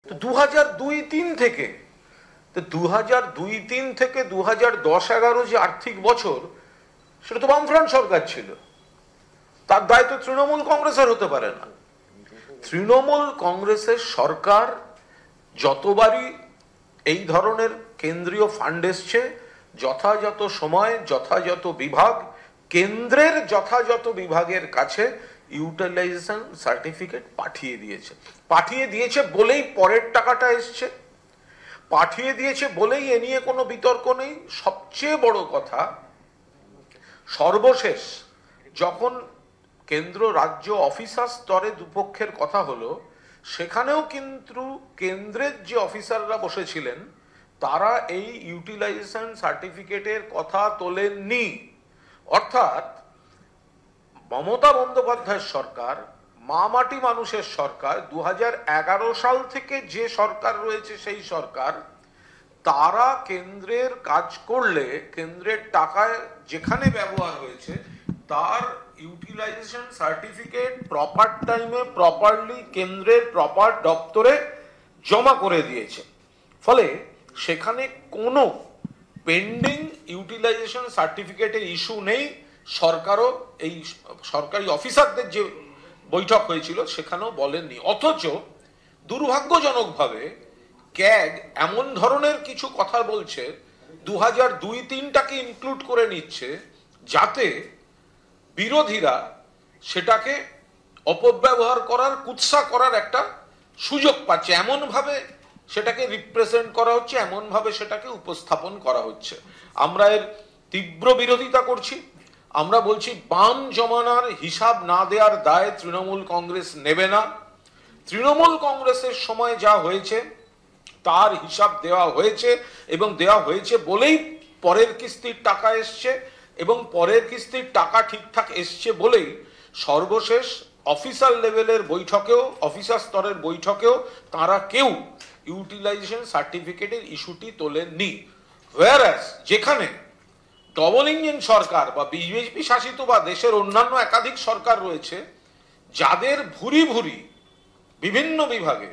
তো 2002-03 থেকে, তো 2002-03 থেকে 2010-11 যে আর্থিক বছর, সেটা তো বামফ্রন্ট সরকার ছিল। তার দায়িত্ব তৃণমূল কংগ্রেসের হতে পারে না। তৃণমূল কংগ্রেসের সরকার যতবারই এই ধরনের কেন্দ্রীয় ফান্ড এসছে, যথাযথ সময় যথাযথ বিভাগ কেন্দ্রের যথাযথ বিভাগের কাছে ইউটিলাইজেশন সার্টিফিকেট পাঠিয়ে দিয়েছে বলেই পরের টাকাটা এসছে, পাঠিয়ে দিয়েছে বলেই এ নিয়ে কোনো বিতর্ক নেই। সবচেয়ে বড় কথা, সর্বশেষ যখন কেন্দ্র রাজ্য অফিসার স্তরে দুপক্ষের কথা হলো, সেখানেও কিন্তু কেন্দ্রের যে অফিসাররা বসেছিলেন তারা এই ইউটিলাইজেশন সার্টিফিকেটের কথা তোলেননি। অর্থাৎ মমতা বন্দ্যোপাধ্যায়ের সরকার, মা মাটি মানুষের সরকার, 2011 সাল থেকে যে সরকার রয়েছে সেই সরকার, তারা কেন্দ্রের কাজ করলে কেন্দ্রের টাকায় যেখানে ব্যবহার হয়েছে তার ইউটিলাইজেশন সার্টিফিকেট প্রপার টাইমে প্রপারলি কেন্দ্রের প্রপার দপ্তরে জমা করে দিয়েছে। ফলে সেখানে কোনো পেন্ডিং ইউটিলাইজেশন সার্টিফিকেটের ইস্যু নেই। সরকারও এই সরকারি অফিসারদের যে বৈঠক হয়েছিল সেখানেও বলেননি। অথচ দুর্ভাগ্যজনকভাবে ক্যাগ এমন ধরনের কিছু কথা বলছে, 2002-03টাকে ইনক্লুড করে নিচ্ছে, যাতে বিরোধীরা সেটাকে অপব্যবহার করার, কুৎসা করার একটা সুযোগ পাচ্ছে। এমনভাবে সেটাকে রিপ্রেজেন্ট করা হচ্ছে, এমনভাবে সেটাকে উপস্থাপন করা হচ্ছে। আমরা এর তীব্র বিরোধিতা করছি। আমরা বলছি বাম জমানার হিসাব না দেওয়ার দায় তৃণমূল কংগ্রেস নেবে না। তৃণমূল কংগ্রেসের সময় যা হয়েছে তার হিসাব দেওয়া হয়েছে, এবং দেওয়া হয়েছে বলেই পরের কিস্তির টাকা এসছে, এবং পরের কিস্তির টাকা ঠিকঠাক এসছে বলেই সর্বশেষ অফিসার লেভেলের বৈঠকেও, অফিসার স্তরের বৈঠকেও তারা কেউ ইউটিলাইজেশন সার্টিফিকেটের ইস্যুটি তোলেননি। হোয়ারাস যেখানে ডবল ইঞ্জিন সরকার বা বিজেপি শাসিত বা দেশের অন্যান্য একাধিক সরকার রয়েছে, যাদের ভুরি ভুরি বিভিন্ন বিভাগে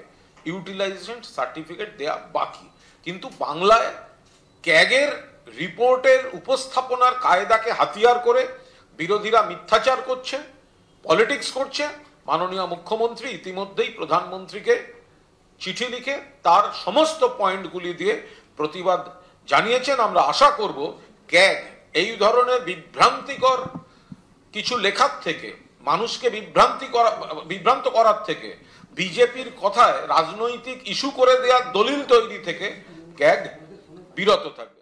ইউটিলাইজেশন সার্টিফিকেট দেয়া বাকি, কিন্তু বাংলায় ক্যাগের রিপোর্টের উপস্থাপনার কায়দাকে হাতিয়ার করে বিরোধীরা মিথ্যাচার করছে, পলিটিক্স করছে। মাননীয় মুখ্যমন্ত্রী ইতিমধ্যেই প্রধানমন্ত্রীকে চিঠি লিখে তার সমস্ত পয়েন্টগুলি দিয়ে প্রতিবাদ জানিয়েছেন। আমরা আশা করব ক্যাগ এই ধরনের বিভ্রান্তিকর কিছু লেখার থেকে, মানুষকে বিভ্রান্ত করার থেকে, বিজেপির কথায় রাজনৈতিক ইস্যু করে দেওয়ার দলিল তৈরি থেকে ক্যাগ বিরত থাকবে।